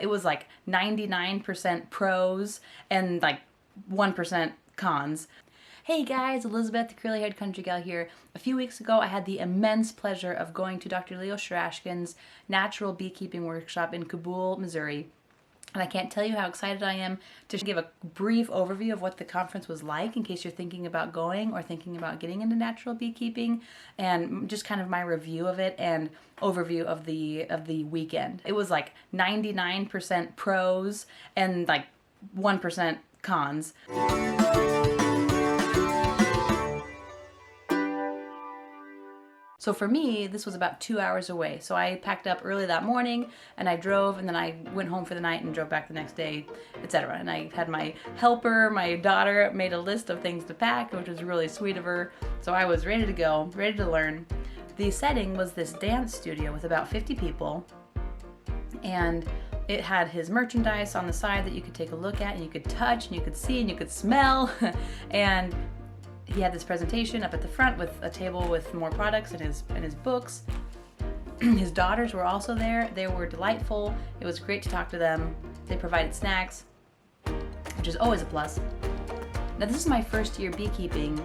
It was like 99% pros and like 1% cons. Hey guys, Elizabeth, the curly-haired country gal here. A few weeks ago, I had the immense pleasure of going to Dr. Leo SHARASHKIN's natural beekeeping workshop in Kabul, Missouri. And I can't tell you how excited I am to give a brief overview of what the conference was like in case you're thinking about going or thinking about getting into natural beekeeping, and just kind of my review of it and overview of the weekend. It was like 99% pros and like 1% cons. So for me, this was about 2 hours away. So I packed up early that morning and I drove, and then I went home for the night and drove back the next day, etc. And I had my helper, my daughter, made a list of things to pack, which was really sweet of her. So I was ready to go, ready to learn. The setting was this dance studio with about 50 people, and it had his merchandise on the side that you could take a look at and you could touch and you could see and you could smell. And he had this presentation up at the front with a table with more products and his books. His daughters were also there. They were delightful. It was great to talk to them. They provided snacks, which is always a plus. Now, this is my first year beekeeping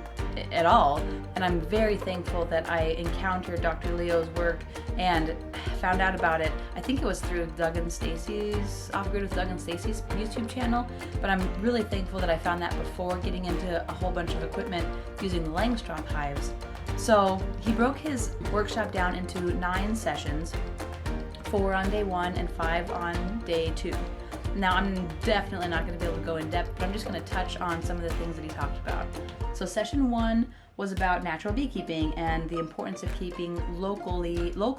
at all, and I'm very thankful that I encountered Dr. Leo's work and found out about it. I think it was through Doug and Stacy's, Off Grid with Doug and Stacy's YouTube channel, but I'm really thankful that I found that before getting into a whole bunch of equipment using the Langstroth hives. So he broke his workshop down into 9 sessions, 4 on day 1 and 5 on day 2. Now, I'm definitely not going to be able to go in depth, but I'm just going to touch on some of the things that he talked about. So session 1 was about natural beekeeping and the importance of keeping local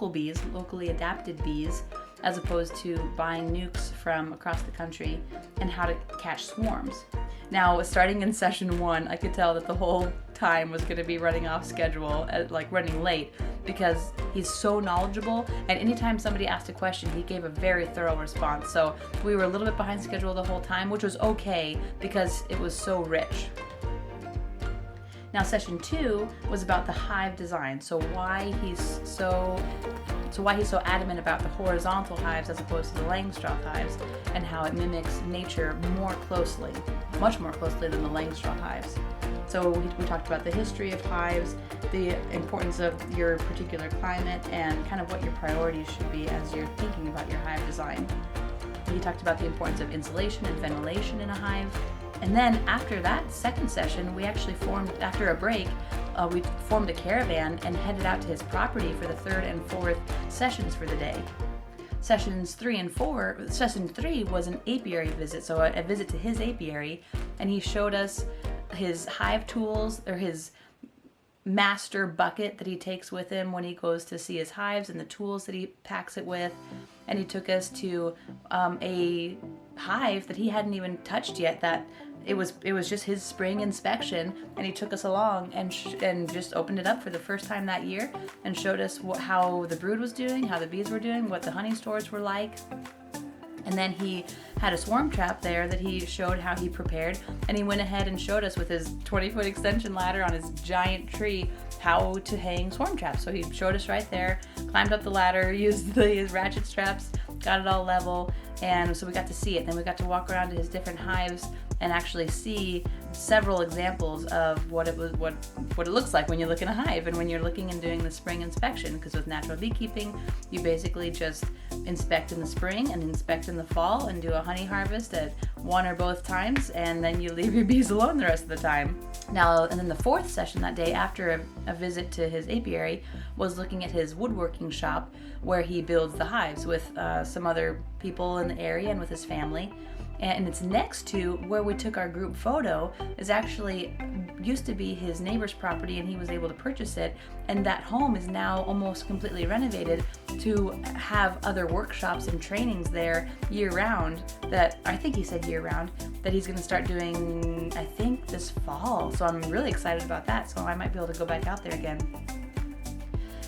bees, locally adapted bees, as opposed to buying nukes from across the country, and how to catch swarms. Now, starting in session 1, I could tell that the whole time was going to be running off schedule, like running late, because he's so knowledgeable, and anytime somebody asked a question, he gave a very thorough response. So we were a little bit behind schedule the whole time, which was okay because it was so rich. Now, session 2 was about the hive design. So why he's so adamant about the horizontal hives as opposed to the Langstroth hives, and how it mimics nature more closely, much more closely than the Langstroth hives. So we talked about the history of hives, the importance of your particular climate, and kind of what your priorities should be as you're thinking about your hive design. We talked about the importance of insulation and ventilation in a hive. And then after that second session, we actually formed, after a break, we formed a caravan and headed out to his property for the 3rd and 4th sessions for the day. Sessions 3 and 4, session 3 was an apiary visit, so a visit to his apiary, and he showed us his hive tools, or his master bucket that he takes with him when he goes to see his hives, and the tools that he packs it with. And he took us to a hive that he hadn't even touched yet, that it was just his spring inspection, and he took us along and just opened it up for the first time that year and showed us how the brood was doing, how the bees were doing, what the honey stores were like. And then he had a swarm trap there that he showed how he prepared, and he went ahead and showed us with his 20-foot extension ladder on his giant tree how to hang swarm traps. So he showed us right there, climbed up the ladder, used his ratchet straps, got it all level, and so we got to see it. Then we got to walk around to his different hives and actually see several examples of what it looks like when you look in a hive and when you're looking and doing the spring inspection. Because with natural beekeeping, you basically just inspect in the spring and inspect in the fall and do a honey harvest at one or both times, and then you leave your bees alone the rest of the time. Now, and then the 4th session that day, after a visit to his apiary, was looking at his woodworking shop where he builds the hives with some other people in the area and with his family. And it's next to where we took our group photo. Is actually used to be his neighbor's property, and he was able to purchase it, and that home is now almost completely renovated to have other workshops and trainings there year-round, that I think he said year-round, that he's going to start doing, I think, this fall. So I'm really excited about that, so I might be able to go back out there again.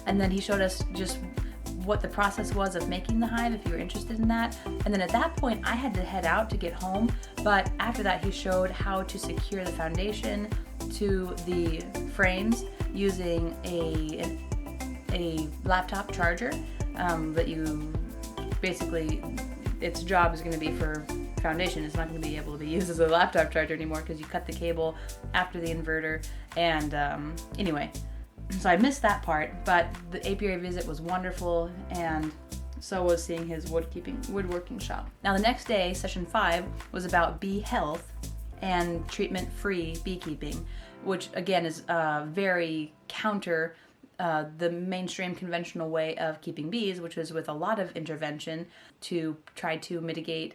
And then he showed us just what the process was of making the hive, if you were interested in that. And then at that point, I had to head out to get home, but after that, he showed how to secure the foundation to the frames using a laptop charger that you basically its job is going to be for foundation. It's not going to be able to be used as a laptop charger anymore because you cut the cable after the inverter. And anyway, so I missed that part, but the apiary visit was wonderful, and so was seeing his woodworking shop. Now the next day, session 5, was about bee health and treatment-free beekeeping, which again is very counter the mainstream conventional way of keeping bees, which is with a lot of intervention to try to mitigate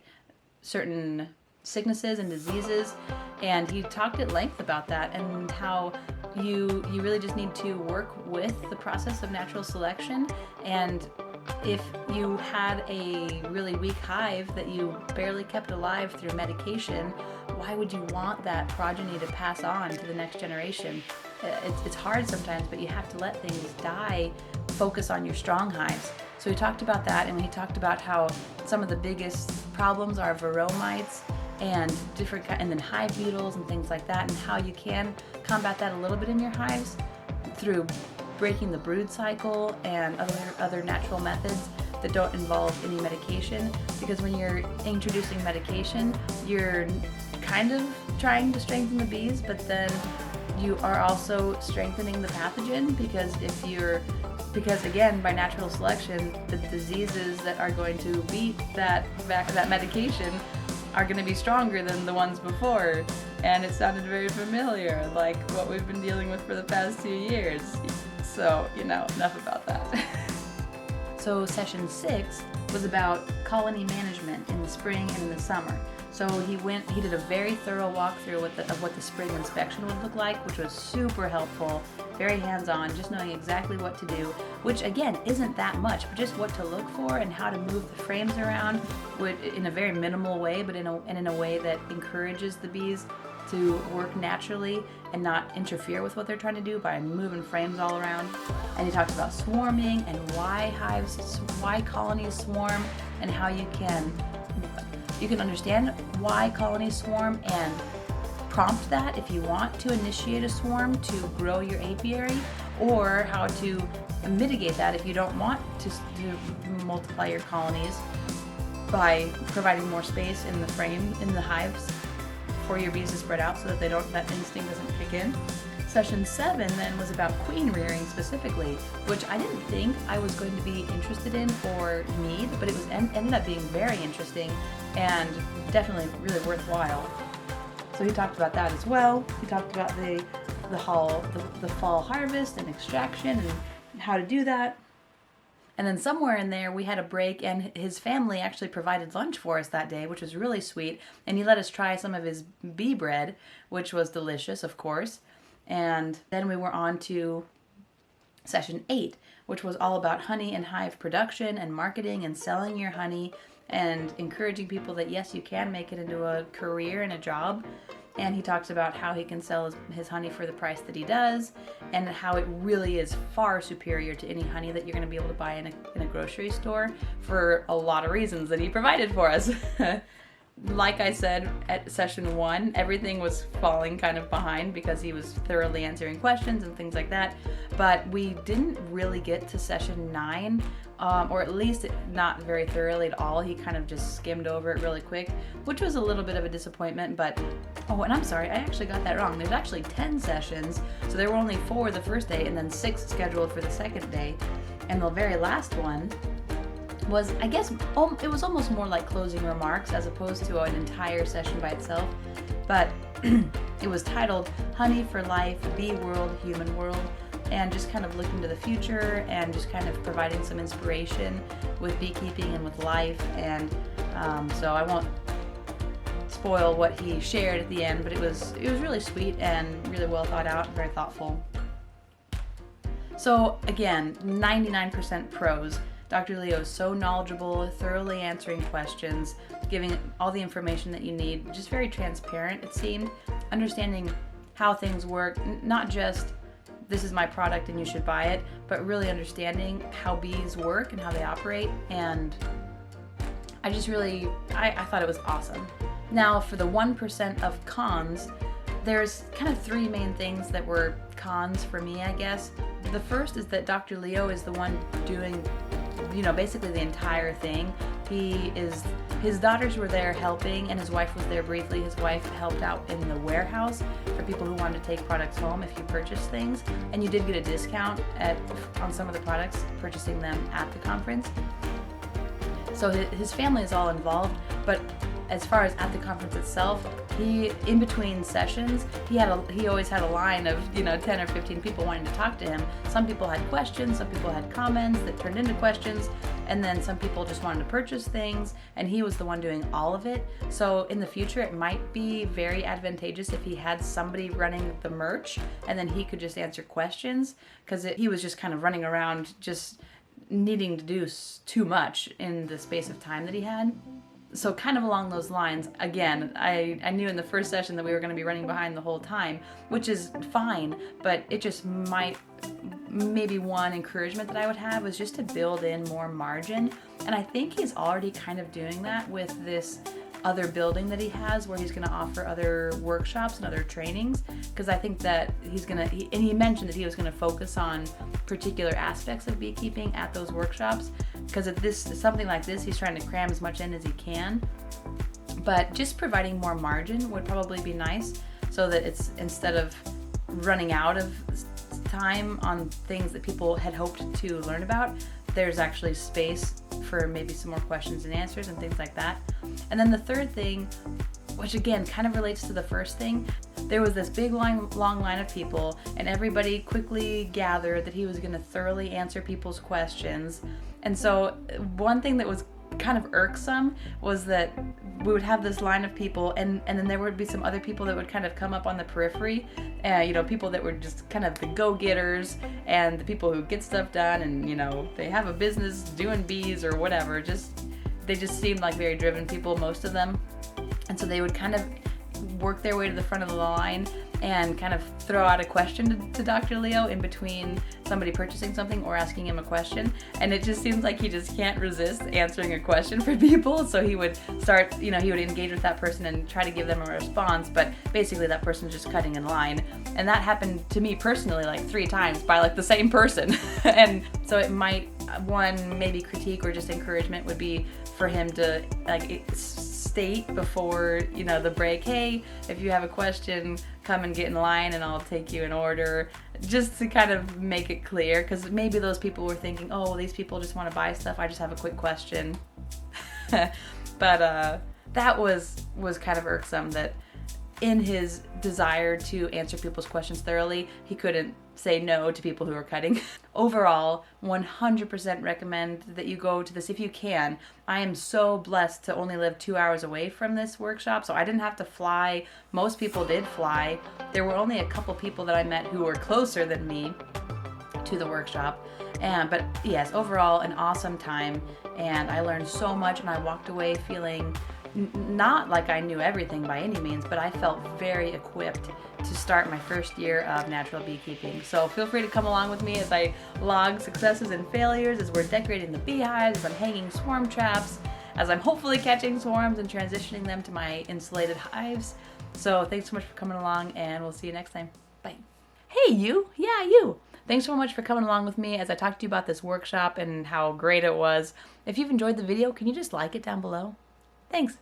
certain sicknesses and diseases. And he talked at length about that and how you really just need to work with the process of natural selection. And if you had a really weak hive that you barely kept alive through medication, why would you want that progeny to pass on to the next generation? It's hard sometimes, but you have to let things die, focus on your strong hives. So we talked about that, and we talked about how some of the biggest problems are varroa mites and and then hive beetles and things like that, and how you can combat that a little bit in your hives through breaking the brood cycle and other natural methods that don't involve any medication. Because when you're introducing medication, you're kind of trying to strengthen the bees, but then you are also strengthening the pathogen, because again, by natural selection, the diseases that are going to beat that medication are going to be stronger than the ones before. And it sounded very familiar, like what we've been dealing with for the past 2 years. So, enough about that. So session 6 was about colony management in the spring and in the summer. So he did a very thorough walkthrough of what the spring inspection would look like, which was super helpful, very hands-on, just knowing exactly what to do, which again isn't that much, but just what to look for and how to move the frames around in a very minimal way, but in a way that encourages the bees to work naturally and not interfere with what they're trying to do by moving frames all around. And he talked about swarming and why colonies swarm, and how you can understand why colonies swarm and prompt that if you want to initiate a swarm to grow your apiary, or how to mitigate that if you don't want to multiply your colonies by providing more space in the hives for your bees to spread out so that that instinct doesn't kick in. Session 7 then was about queen rearing specifically, which I didn't think I was going to be interested in or need, but it ended up being very interesting and definitely really worthwhile. So he talked about that as well. He talked about the fall harvest and extraction and how to do that. And then somewhere in there we had a break, and his family actually provided lunch for us that day, which was really sweet. And he let us try some of his bee bread, which was delicious, of course. And then we were on to session 8, which was all about honey and hive production and marketing and selling your honey and encouraging people that yes, you can make it into a career and a job. And he talks about how he can sell his honey for the price that he does, and how it really is far superior to any honey that you're going to be able to buy in a grocery store for a lot of reasons that he provided for us. Like I said at session 1, everything was falling kind of behind because he was thoroughly answering questions and things like that. But we didn't really get to session 9, or at least not very thoroughly at all. He kind of just skimmed over it really quick, which was a little bit of a disappointment. But, oh, and I'm sorry, I actually got that wrong. There's actually 10 sessions, so there were only 4 the first day and then 6 scheduled for the second day. And the very last one was, I guess, it was almost more like closing remarks as opposed to an entire session by itself. But it was titled Honey for Life, Bee World, Human World, and just kind of looking to the future and just kind of providing some inspiration with beekeeping and with life. And so I won't spoil what he shared at the end, but it was really sweet and really well thought out, very thoughtful. So again, 99% pros. Dr. Leo is so knowledgeable, thoroughly answering questions, giving all the information that you need, just very transparent, it seemed, understanding how things work, not just this is my product and you should buy it, but really understanding how bees work and how they operate. And I thought it was awesome. Now for the 1% of cons, there's kind of 3 main things that were cons for me, I guess. The first is that Dr. Leo is the one doing basically the entire thing, His daughters were there helping, and his wife was there briefly. His wife helped out in the warehouse for people who wanted to take products home if you purchased things, and you did get a discount on some of the products purchasing them at the conference. So his family is all involved, but as far as at the conference itself, in between sessions, he always had a line of 10 or 15 people wanting to talk to him. Some people had questions, some people had comments that turned into questions, and then some people just wanted to purchase things, and he was the one doing all of it. So in the future, it might be very advantageous if he had somebody running the merch, and then he could just answer questions, because he was just kind of running around just needing to do too much in the space of time that he had. So kind of along those lines, again, I knew in the first session that we were going to be running behind the whole time, which is fine, but it just maybe one encouragement that I would have was just to build in more margin. And I think he's already kind of doing that with this other building that he has, where he's going to offer other workshops and other trainings, because I think that he mentioned that he was going to focus on particular aspects of beekeeping at those workshops, because at something like this, he's trying to cram as much in as he can. But just providing more margin would probably be nice, so that it's, instead of running out of time on things that people had hoped to learn about, there's actually space for maybe some more questions and answers and things like that. And then the third thing, which again kind of relates to the first thing, there was this big long line of people, and everybody quickly gathered that he was going to thoroughly answer people's questions. And so one thing that was kind of irksome was that we would have this line of people, and then there would be some other people that would kind of come up on the periphery, people that were just kind of the go-getters and the people who get stuff done, and they have a business doing bees or whatever. They just seemed like very driven people, most of them, and so they would kind of work their way to the front of the line and kind of throw out a question to Dr. Leo in between somebody purchasing something or asking him a question. And it just seems like he just can't resist answering a question for people. So he would start, he would engage with that person and try to give them a response, but basically that person's just cutting in line. And that happened to me personally like 3 times by like the same person. And so it might, one maybe critique or just encouragement would be for him to state before the break, hey, if you have a question, come and get in line and I'll take you in order, just to kind of make it clear, because maybe those people were thinking, oh, well, these people just want to buy stuff, I just have a quick question. But that was kind of irksome, that in his desire to answer people's questions thoroughly, he couldn't say no to people who are cutting. Overall, 100% recommend that you go to this if you can. I am so blessed to only live 2 hours away from this workshop, so I didn't have to fly. Most people did fly. There were only a couple people that I met who were closer than me to the workshop. But yes, overall, an awesome time, and I learned so much, and I walked away feeling not like I knew everything by any means, but I felt very equipped to start my first year of natural beekeeping. So feel free to come along with me as I log successes and failures, as we're decorating the beehives, as I'm hanging swarm traps, as I'm hopefully catching swarms and transitioning them to my insulated hives. So thanks so much for coming along, and we'll see you next time. Bye. Hey, you. Yeah, you. Thanks so much for coming along with me as I talked to you about this workshop and how great it was. If you've enjoyed the video, can you just like it down below? Thanks.